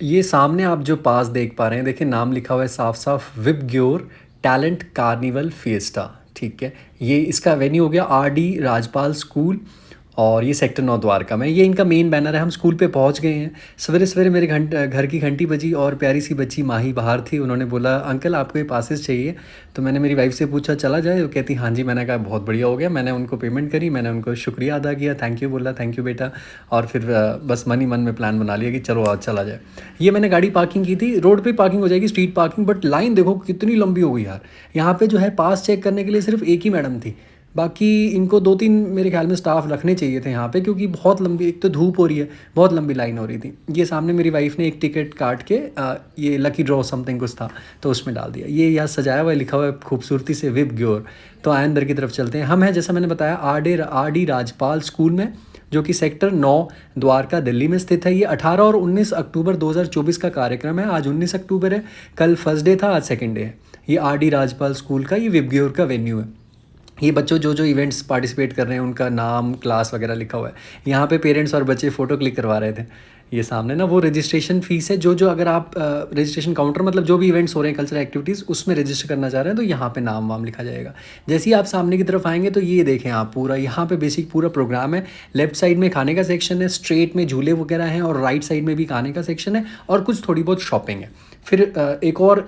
ये सामने आप जो पास देख पा रहे हैं, देखिए नाम लिखा हुआ है साफ साफ, विबग्योर टैलेंट कार्निवल फिएस्टा। ठीक है, ये इसका वेन्यू हो गया RD राजपाल स्कूल, और ये सेक्टर 9 द्वारका में। ये इनका मेन बैनर है। हम स्कूल पे पहुंच गए हैं। सवेरे सवेरे मेरे घर की घंटी बजी और प्यारी सी बच्ची माही बाहर थी। उन्होंने बोला अंकल आपको ये पासेस चाहिए। तो मैंने मेरी वाइफ से पूछा चला जाए, वो कहती हाँ जी। मैंने कहा बहुत बढ़िया हो गया। मैंने उनको पेमेंट करी, मैंने उनको शुक्रिया अदा किया, थैंक यू बोला, थैंक यू बेटा। और फिर बस मन ही मन में प्लान बना लिया कि चलो आज चला जाए। ये मैंने गाड़ी पार्किंग की थी, रोड पे पार्किंग हो जाएगी, स्ट्रीट पार्किंग, बट लाइन देखो कितनी लंबी हो गई यार। यहाँ पे जो है पास चेक करने के लिए सिर्फ एक ही मैडम थी। बाकी इनको 2-3 मेरे ख्याल में स्टाफ रखने चाहिए थे यहाँ पे, क्योंकि बहुत लंबी, एक तो धूप हो रही है, बहुत लंबी लाइन हो रही थी। ये सामने मेरी वाइफ ने एक टिकट काट के ये लकी ड्रॉ समथिंग कुछ था तो उसमें डाल दिया। ये यहाँ सजाया हुआ है, लिखा हुआ है खूबसूरती से विब ग्योर। तो आए अंदर की तरफ चलते हैं। हम हैं जैसा मैंने बताया RD राजपाल स्कूल में, जो कि सेक्टर 9 द्वारका दिल्ली में स्थित है। ये 18 और 19 अक्टूबर 2024 का कार्यक्रम है। आज 19 अक्टूबर है, कल फर्स्ट डे था, आज सेकेंड डे है। ये RD राजपाल स्कूल का ये विबग्योर का वेन्यू है। ये बच्चों जो जो इवेंट्स पार्टिसिपेट कर रहे हैं उनका नाम, क्लास वगैरह लिखा हुआ है। यहाँ पे पेरेंट्स और बच्चे फ़ोटो क्लिक करवा रहे थे। ये सामने ना वो रजिस्ट्रेशन फ़ीस है, जो जो अगर आप रजिस्ट्रेशन काउंटर, मतलब जो भी इवेंट्स हो रहे हैं कल्चरल एक्टिविटीज़, उसमें रजिस्टर करना चाह रहे हैं तो यहाँ पे नाम वाम लिखा जाएगा। जैसे ही आप सामने की तरफ आएंगे तो ये देखें आप, पूरा यहाँ पे बेसिक पूरा प्रोग्राम है। लेफ्ट साइड में खाने का सेक्शन है, स्ट्रेट में झूले वगैरह हैं, और राइट साइड में भी खाने का सेक्शन है, और कुछ थोड़ी बहुत शॉपिंग है। फिर एक और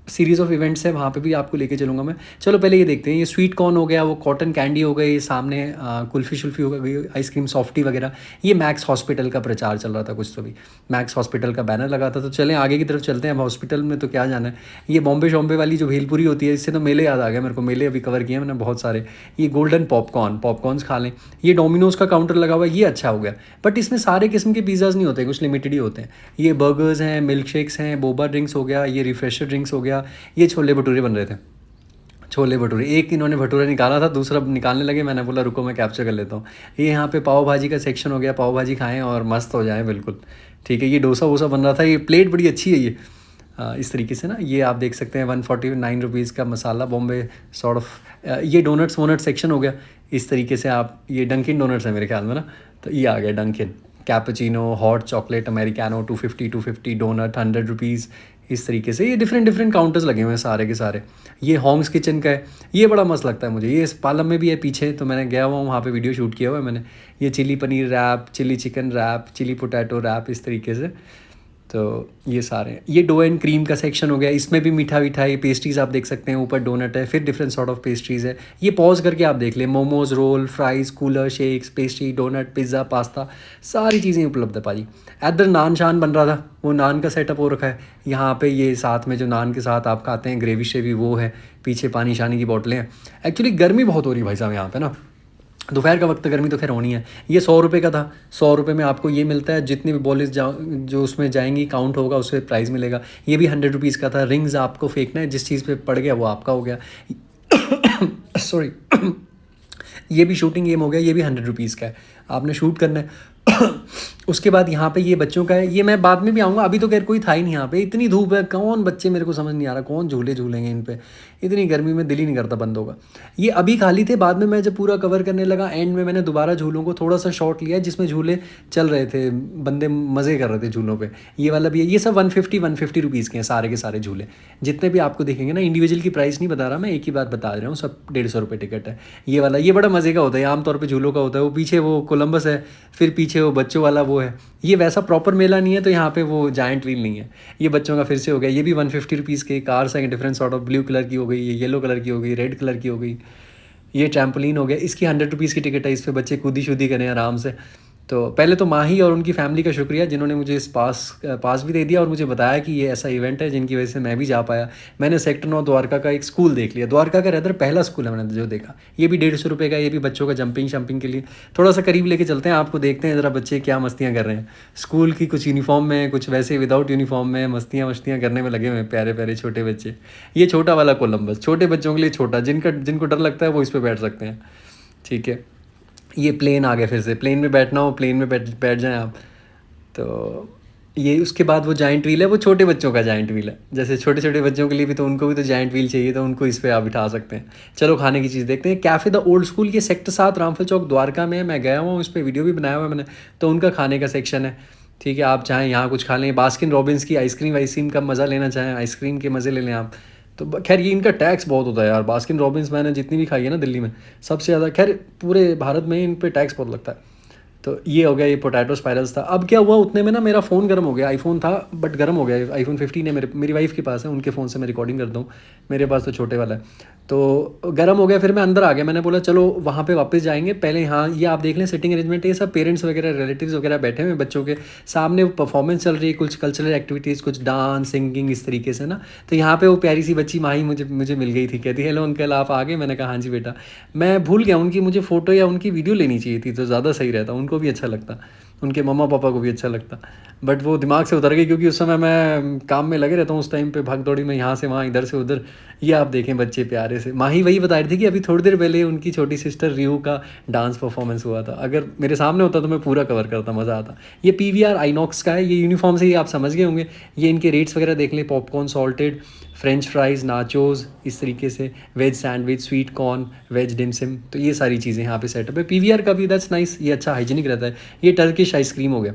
सीरीज़ ऑफ इवेंट्स है, वहाँ पे भी आपको लेके चलूँगा मैं। चलो पहले ये देखते हैं। ये स्वीट कॉर्न हो गया, वो कॉटन कैंडी हो गई, सामने कुल्फ़ी शुल्फ़ी हो गई, आइसक्रीम सॉफ्टी वगैरह। ये मैक्स हॉस्पिटल का प्रचार चल रहा था कुछ, तो भी मैक्स हॉस्पिटल का बैनर लगा था। तो चलें आगे की तरफ चलते हैं। अब हॉस्पिटल में तो क्या जाना है। ये बॉम्बे शॉम्बे वाली जो भेलपुरी होती है, इससे तो मेले याद आ गया मेरे को। मेले अभी कवर किए मैंने बहुत सारे। ये गोल्डन पॉपकॉर्न्स खा लें। ये डोमिनोज़ का काउंटर लगा हुआ है, ये अच्छा हो गया। बट इसमें सारे किस्म के पिज़्ज़ाज़ नहीं होते, कुछ लिमिटेड ही होते हैं। ये बर्गर्स हैं, मिल्क शेक्स हैं, बोबा ड्रिंक्स हो गया, ये रिफ्रेशर ड्रिंक्स हो गया। ये छोले भटूरे बन रहे थे, छोले भटूरे। एक इन्होंने भटूरा निकाला था, दूसरा निकालने लगे, मैंने बोला रुको मैं कैप्चर कर लेता हूँ। ये यहाँ पे पाव भाजी का सेक्शन हो गया, पाव भाजी खाएं और मस्त हो जाएं बिल्कुल। ठीक है, ये डोसा वोसा बन रहा था। ये प्लेट बड़ी अच्छी है ये, इस तरीके से ना। ये आप देख सकते हैं 149 रुपीज़ का मसाला बॉम्बे सॉर्ट ऑफ। ये डोनट्स वोनट सेक्शन हो गया इस तरीके से। आप, ये डंकिन डोनट्स है मेरे ख्याल में ना, तो ये आ गया Dunkin. Cappuccino, hot chocolate americano 250 donut 100 rupees, इस तरीके से। ये डिफरेंट डिफरेंट काउंटर्स लगे हुए हैं सारे के सारे। ये हॉन्ग्स किचन का है, ये बड़ा मस्त लगता है मुझे। ये इस पालम में भी है पीछे, तो मैंने गया हुआ हूँ वहाँ पे, वीडियो शूट किया हुआ है मैंने। ये chilli paneer wrap, chilli chicken wrap, chilli potato wrap, इस तरीके से। तो ये सारे, ये डो एंड क्रीम का सेक्शन हो गया। इसमें भी मीठा मीठा, ये पेस्ट्रीज़ आप देख सकते हैं, ऊपर डोनट है, फिर डिफरेंट सॉर्ट ऑफ पेस्ट्रीज़ है। ये पॉज करके आप देख लें, momos, roll, fries, cooler, shakes, pastry, donut, pizza, pasta, सारी चीज़ें उपलब्ध है पाजी। इधर नान शान बन रहा था, वो नान का सेटअप हो रखा है यहाँ पे। ये साथ में जो नान के साथ आप खाते हैं ग्रेवी शेवी, वो है। पीछे पानी शानी की बोतलें हैं। एक्चुअली गर्मी बहुत हो रही है भाई साहब यहाँ पे ना, दोपहर का वक्त, गर्मी तो खैर होनी है। ये 100 रुपये का था। 100 रुपये में आपको ये मिलता है, जितनी भी बॉल्स जो उसमें जाएंगी काउंट होगा, उससे प्राइस मिलेगा। ये भी 100 रुपीज़ का था। रिंग्स आपको फेंकना है, जिस चीज़ पे पड़ गया वो आपका हो गया। सॉरी। ये भी शूटिंग गेम हो गया, ये भी 100 रुपीज़ का है, आपने शूट करना है। उसके बाद यहाँ पे ये बच्चों का है, ये मैं बाद में भी आऊँगा, अभी तो खैर कोई था ही नहीं यहाँ पे। इतनी धूप है, कौन बच्चे, मेरे को समझ नहीं आ रहा कौन झूले झूलेंगे इन पे। इतनी गर्मी में दिल ही नहीं करता बंद होगा। ये अभी खाली थे, बाद में मैं जब पूरा कवर करने लगा एंड में मैंने दोबारा झूलों को थोड़ा सा शॉर्ट लिया, जिसमें झूले चल रहे थे, बंदे मज़े कर रहे थे झूलों पे। ये वाला भी है। ये सब 150 रुपीज़ के हैं सारे के सारे झूले, जितने भी आपको दिखेंगे ना। इंडिविजुअल की प्राइस नहीं बता रहा मैं, एक ही बात बता रहा हूँ, सब 150 रुपये टिकट है। ये वाला, ये बड़ा मज़े का होता है, आमतौर पर झूलों का होता है। वो पीछे वो कोलंबस है, फिर पीछे वो बच्चों वाला वो है। ये वैसा प्रॉपर मेला नहीं है, तो यहाँ पे वो जायंट व्हील नहीं है। ये बच्चों का फिर से हो गया। ये भी 150 रुपीज़ के कार्स हैं, different sort of, blue colour की हो गई, ये येलो कलर की हो गई, रेड कलर की हो गई। ये ट्रैम्पोलिन हो गया, इसकी 100 रुपीज़ की टिकट है। इस पर बच्चे कूदी शूदी करें आराम से। तो पहले तो माही और उनकी फैमिली का शुक्रिया, जिन्होंने मुझे इस पास भी दे दिया और मुझे बताया कि ये ऐसा इवेंट है, जिनकी वजह से मैं भी जा पाया। मैंने सेक्टर 9 द्वारका का एक स्कूल देख लिया। द्वारका का रहता पहला स्कूल है मैंने जो देखा। ये भी 150 रुपये का। ये भी बच्चों का जंपिंग शंपिंग के लिए। थोड़ा सा करीब लेके चलते हैं आपको, देखते हैं ज़रा बच्चे क्या मस्तियाँ कर रहे हैं। स्कूल की कुछ यूनिफॉर्म में, कुछ वैसे विदाउट यूनिफॉर्म में मस्तियाँ करने में लगे हुए हैं, प्यारे प्यारे छोटे बच्चे। ये छोटा वाला कोलम्बस, छोटे बच्चों के लिए छोटा, जिनको डर लगता है वो इस पर बैठ सकते हैं। ठीक है, ये प्लेन आ गया फिर से। प्लेन में बैठना हो, प्लेन में बैठ जाएं आप। तो ये उसके बाद वो जाइंट व्हील है, वो छोटे बच्चों का जाइंट व्हील है। जैसे छोटे छोटे बच्चों के लिए भी, तो उनको भी तो जाइंट व्हील चाहिए, तो उनको इस पर आप बिठा सकते हैं। चलो खाने की चीज़ देखते हैं। कैफ़े द ओल्ड स्कूल, ये सेक्टर 7 रामफल चौक द्वारका में है। मैं गया हुआ हूँ, इस पर वीडियो भी बनाया हुआ है मैंने। तो उनका खाने का सेक्शन है। ठीक है, आप चाहें यहाँ कुछ खा लें, बास्किन रॉबिन्स की आइसक्रीम का मज़ा लेना चाहें, आइसक्रीम के मज़े ले लें आप। तो खैर ये इनका टैक्स बहुत होता है यार, बास्किन रॉबिन्स मैंने जितनी भी खाई है ना दिल्ली में, सबसे ज़्यादा, खैर पूरे भारत में इन पे टैक्स बहुत लगता है। तो ये हो गया, ये पोटैटो स्पाइरल्स था। अब क्या हुआ उतने में ना मेरा फ़ोन गर्म हो गया, आईफोन था बट गर्म हो गया, आईफोन 15 है मेरी वाइफ़ के पास है, उनके फ़ोन से मैं रिकॉर्डिंग करता हूँ, मेरे पास तो छोटे वाला है। तो गर्म हो गया, फिर मैं अंदर आ गया, मैंने बोला चलो वहाँ पे वापस जाएंगे, पहले यहाँ ये आप देख लें सिटिंग अरेंजमेंट, ये सब पेरेंट्स वगैरह रिलेटिव्स वगैरह बैठे हुए बच्चों के सामने, परफॉर्मेंस चल रही है, कुछ कल्चरल एक्टिविटीज़, कुछ डांस सिंगिंग इस तरीके से ना। तो यहाँ पे वो प्यारी सी बच्ची माही मुझे मुझे मिल गई थी, कहती हेलो अंकल आप आ गए, मैंने कहा हाँ जी बेटा। मैं भूल गया उनकी मुझे फ़ोटो या उनकी वीडियो लेनी चाहिए थी, तो ज़्यादा सही रहता, उनको भी अच्छा लगता, उनके मम्मा पापा को भी अच्छा लगता, बट वो दिमाग से उतर गई क्योंकि उस समय मैं काम में लगे रहता हूँ, उस टाइम पे भाग दौड़ी में यहाँ से वहाँ इधर से उधर। ये आप देखें बच्चे प्यारे से, माही वही बता रही थी कि अभी थोड़ी देर पहले उनकी छोटी सिस्टर रियू का डांस परफॉर्मेंस हुआ था, अगर मेरे सामने होता तो मैं पूरा कवर करता, मज़ा आता। ये PVR आइनॉक्स का है, ये यूनिफॉर्म से ही आप समझ गए होंगे। ये इनके रेट्स वगैरह देख लें, popcorn salted, French fries, nachos इस तरीके से, veg sandwich, sweet corn, veg dim sum, तो ये सारी चीज़ें यहाँ पे सेटअप है। PVR का भी दैट्स नाइस, ये अच्छा हाइजीनिक रहता है। ये टर्किश आइसक्रीम हो गया,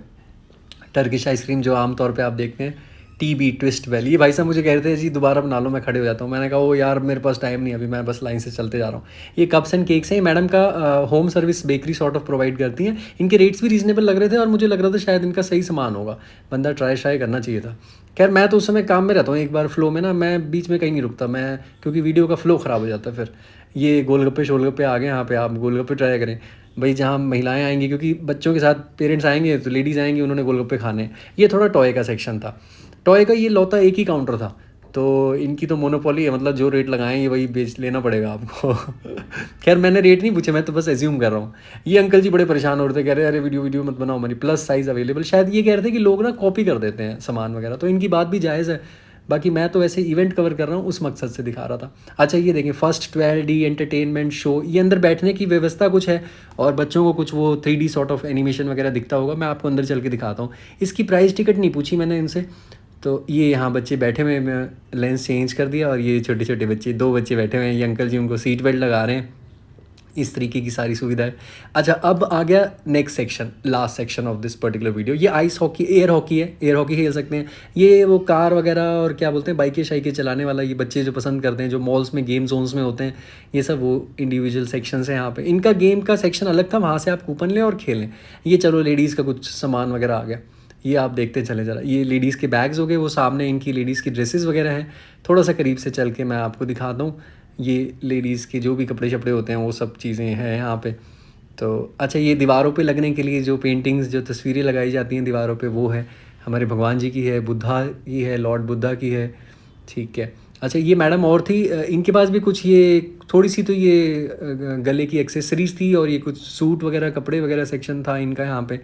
टर्किश आइसक्रीम जो आमतौर पे आप देखते हैं, TB ट्विस्ट वैली। ये भाई साहब मुझे कह रहे थे जी दोबारा बना लो, मैं खड़े हो जाता हूँ, मैंने कहा वो यार मेरे पास टाइम नहीं, अभी मैं बस लाइन से चलते जा रहा हूँ। ये कप्स एंड केक्स हैं, ये मैडम का home service bakery sort of provide करती हैं, इनके रेट्स भी रीजनेबल लग रहे थे और मुझे लग रहा था शायद इनका सही सामान होगा, बंदा ट्राई करना चाहिए था। खैर मैं तो उस समय काम में रहता हूँ, एक बार फ्लो में ना मैं बीच में कहीं नहीं रुकता मैं, क्योंकि वीडियो का फ्लो ख़राब हो जाता है फिर। ये गोलगप्पे शोलगप्पे आ गए यहाँ पे, आप गोलगप्पे ट्राई करें भाई, जहाँ महिलाएं आएंगी, क्योंकि बच्चों के साथ पेरेंट्स आएंगे तो लेडीज़ आएंगी, उन्होंने गोलगप्पे खाने हैं। ये थोड़ा टॉय का सेक्शन था, टॉय का ये लौता एक ही काउंटर था, तो इनकी तो मोनोपोली है, मतलब जो रेट लगाएं ये वही बेच लेना पड़ेगा आपको। खैर मैंने रेट नहीं पूछे, मैं तो बस एज्यूम कर रहा हूँ। ये अंकल जी बड़े परेशान हो रहे थे, कह रहे अरे वीडियो वीडियो मत बनाओ हमारी, प्लस साइज़ अवेलेबल, शायद ये कह रहे थे कि लोग ना कॉपी कर देते हैं सामान वगैरह, तो इनकी बात भी जायज़ है। बाकी मैं तो ऐसे इवेंट कवर कर रहा हूँ, उस मकसद से दिखा रहा था। अच्छा ये देखें फर्स्ट 12D एंटरटेनमेंट शो, ये अंदर बैठने की व्यवस्था कुछ है और बच्चों को कुछ वो 3D सॉर्ट ऑफ एनिमेशन वगैरह दिखता होगा, मैं आपको अंदर चल के दिखाता हूँ। इसकी प्राइस टिकट नहीं पूछी मैंने इनसे, तो ये यहाँ बच्चे बैठे हुए, मैं लेंस चेंज कर दिया और ये छोटे छोटे बच्चे, 2 बच्चे बैठे हुए हैं, ये अंकल जी उनको सीट बेल्ट लगा रहे हैं, इस तरीके की सारी सुविधा है। अच्छा अब आ गया next section, last section of this particular video, ये आइस हॉकी, एयर हॉकी है, एयर हॉकी खेल सकते हैं। ये वो कार वगैरह और क्या बोलते हैं बाइकें शाइकें चलाने वाला, ये बच्चे जो पसंद करते हैं, जो मॉल्स में गेम जोन्स में होते हैं, ये सब वो इंडिविजुअल सेक्शन है यहाँ पे। इनका गेम का सेक्शन अलग था, वहाँ से आप कूपन लें और खेलें। ये चलो लेडीज़ का कुछ सामान वगैरह आ गया, ये आप देखते चले ज़रा, ये लेडीज़ के बैग्स हो गए, वो सामने इनकी लेडीज़ की ड्रेसेस वगैरह हैं, थोड़ा सा करीब से चल के मैं आपको दिखाता हूँ। ये लेडीज़ के जो भी कपड़े शपड़े होते हैं वो सब चीज़ें हैं यहाँ पे। तो अच्छा ये दीवारों पे लगने के लिए जो पेंटिंग्स, जो तस्वीरें लगाई जाती हैं दीवारों पे, वो है हमारे भगवान जी की है, बुद्धा की है, लॉर्ड बुद्धा की है, ठीक है। अच्छा ये मैडम और थी, इनके पास भी कुछ ये थोड़ी सी तो ये गले की एक्सेसरीज थी और ये कुछ सूट वगैरह कपड़े वगैरह सेक्शन था इनका यहाँ पे।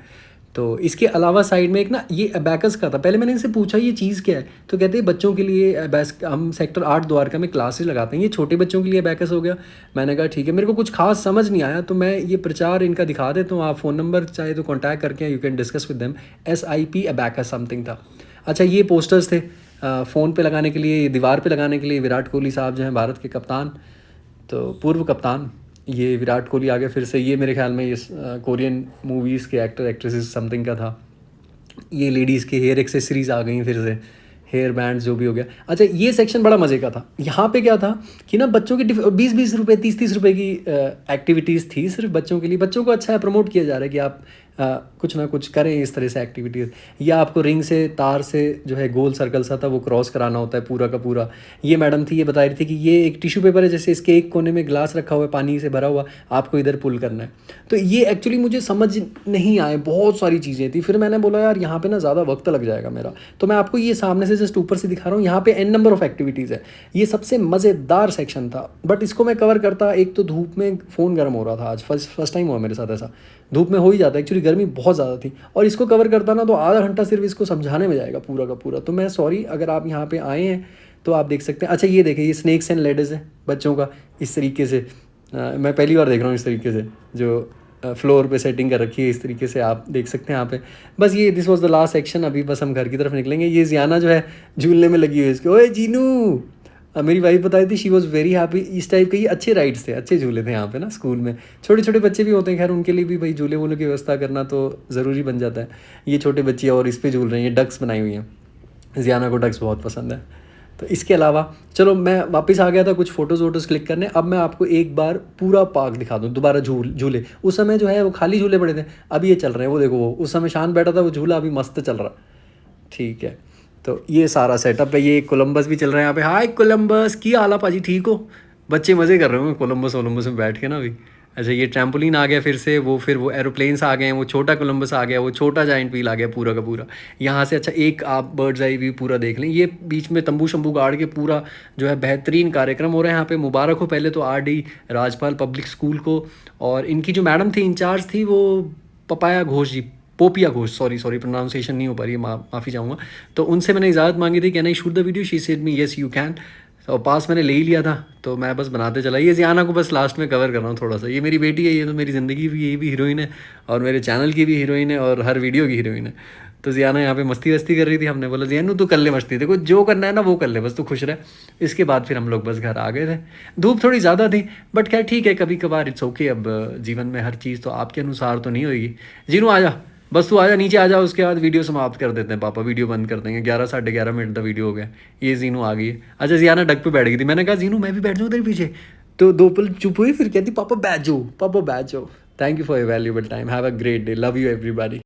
तो इसके अलावा साइड में एक ना ये अबैकस का था, पहले मैंने इनसे पूछा ये चीज़ क्या है, तो कहते हैं बच्चों के लिए हम सेक्टर 8 द्वारका में क्लासेस लगाते हैं, ये छोटे बच्चों के लिए अबैकस हो गया। मैंने कहा ठीक है, मेरे को कुछ खास समझ नहीं आया, तो मैं ये प्रचार इनका दिखा देता हूँ, आप फ़ोन नंबर चाहे तो कॉन्टैक्ट करके you can discuss with them, SIP abacus something था। अच्छा ये पोस्टर्स थे फ़ोन पे लगाने के लिए, दीवार पे लगाने के लिए, विराट कोहली साहब जो हैं भारत के कप्तान, तो पूर्व कप्तान, ये विराट कोहली आ गया फिर से, ये मेरे ख्याल में ये कोरियन मूवीज़ के एक्टर एक्ट्रेसेस समथिंग का था। ये लेडीज़ के हेयर एक्सेसरीज़ आ गई फिर से, हेयर बैंड जो भी हो गया। अच्छा ये सेक्शन बड़ा मज़े का था, यहाँ पे क्या था कि ना बच्चों की 20-20 रुपये 30-30 रुपये की एक्टिविटीज़ थी सिर्फ बच्चों के लिए। बच्चों को अच्छा है, प्रमोट किया जा रहा है कि आप कुछ ना कुछ करें इस तरह से एक्टिविटीज़, या आपको रिंग से तार से जो है गोल सर्कल सा था वो क्रॉस कराना होता है पूरा का पूरा। ये मैडम थी, ये बता रही थी कि ये एक टिश्यू पेपर है, जैसे इसके एक कोने में ग्लास रखा हुआ है पानी से भरा हुआ, आपको इधर पुल करना है। तो ये एक्चुअली मुझे समझ नहीं आए, बहुत सारी चीज़ें थी, फिर मैंने बोला यार यहाँ पे ना ज़्यादा वक्त लग जाएगा मेरा, तो मैं आपको ये सामने से जस्ट ऊपर से दिखा रहा हूँ। यहाँ पे n नंबर ऑफ़ एक्टिविटीज़ है, ये सबसे मज़ेदार सेक्शन था, बट इसको मैं कवर करता, एक तो धूप में फ़ोन गर्म हो रहा था, आज फर्स्ट टाइम हुआ मेरे साथ ऐसा, धूप में हो ही जाता है एक्चुअली, गर्मी बहुत ज़्यादा थी, और इसको कवर करता ना तो आधा घंटा सिर्फ इसको समझाने में जाएगा पूरा का पूरा। तो मैं सॉरी, अगर आप यहाँ पे आए हैं तो आप देख सकते हैं। अच्छा ये देखें, ये स्नैक्स एंड लेडर्स है बच्चों का, इस तरीके से मैं पहली बार देख रहा हूँ इस तरीके से, जो फ्लोर पे सेटिंग कर रखी है इस तरीके से, आप देख सकते हैं यहाँ पे। बस ये this was the last section, अभी बस हम घर की तरफ निकलेंगे। ये जियाना जो है झूलने में लगी हुई है इसके, ओए जीनू मेरी वाइफ बताई थी शी वॉज़ वेरी हैप्पी। इस टाइप के ये अच्छे राइड्स थे, अच्छे झूले थे यहाँ पे ना स्कूल में। छोटे छोटे बच्चे भी होते हैं, खैर उनके लिए भी भाई झूले वूले की व्यवस्था करना तो ज़रूरी बन जाता है। ये छोटे बच्चे और इस पे झूल रहे हैं, ये डक्स बनाई हुई हैं, ज़ियाना को डक्स बहुत पसंद है। तो इसके अलावा चलो मैं वापस आ गया था कुछ फ़ोटोज़ वोटोज़ क्लिक करने। अब मैं आपको एक बार पूरा पार्क दिखा दूँ, दोबारा झूले। उस समय जो है वो खाली झूले पड़े थे, अब ये चल रहे हैं। वो देखो, वो उस समय शांत बैठा था, वो झूला अभी मस्त चल रहा। ठीक है, तो ये सारा सेटअप है। ये कोलंबस भी चल रहा है यहाँ पे। हाय कोलंबस, की हाल है पाजी, ठीक हो? बच्चे मज़े कर रहे होंगे कोलंबस वोलंबस में बैठ के ना अभी। अच्छा, ये ट्रैम्पोलिन आ गया फिर से, फिर वो एरोप्लेन्स आ गए हैं, वो छोटा कोलंबस आ गया, वो छोटा जाइंट व्हील आ गया पूरा का पूरा यहाँ से। अच्छा, एक आप बर्ड्स आई व्यू पूरा देख लें। ये बीच में तंबू शंबू गाड़ के पूरा जो है बेहतरीन कार्यक्रम हो रहा है यहाँ पे। मुबारक हो पहले तो RD राजपाल पब्लिक स्कूल को। और इनकी जो मैडम थी इंचार्ज थी वो पपाया घोष जी, पोपिया घोष, सॉरी प्रोनाउंसिएशन नहीं हो पा रही है, माफ़ी चाहूँगा। तो उनसे मैंने इजाज़त मांगी थी, कहना shoot the video, she said me yes you can. और पास मैंने ले ही लिया था, तो मैं बस बनाते चला। ये ज़ियाना को बस लास्ट में कवर कर रहा हूँ थोड़ा सा। ये मेरी बेटी है, ये तो मेरी ज़िंदगी भी, ये भी हीरोइन है और मेरे चैनल की भी हीरोइन है और हर वीडियो की हीरोइन है। तो ज़ियाना यहाँ पे मस्ती वस्ती कर रही थी। हमने बोला ज़ियानू तू कर ले मस्ती, देखो जो करना है ना वो कर ले, बस तू खुश रहे। इसके बाद फिर हम लोग बस घर आ गए थे। धूप थोड़ी ज़्यादा थी बट खैर ठीक है, कभी कभार इट्स ओके। अब जीवन में हर चीज़ तो आपके अनुसार तो नहीं होगी। जीनू आ जा, बस तू आजा, नीचे आ जा। उसके बाद वीडियो समाप्त कर देते हैं पापा, वीडियो बंद कर देंगे। 11 साढ़े 11 मिनट का वीडियो हो गया। ये जीनू आ गई है। अच्छा, ज़ियाना डक पे बैठ गई थी, मैंने कहा जीनू मैं भी बैठ जाऊँ तेरे पीछे, तो 2 पल चुप हुई, फिर कहती पापा बैठ जाओ, पापा बैठ जाओ। Thank you for your valuable time, have a great day, love you everybody.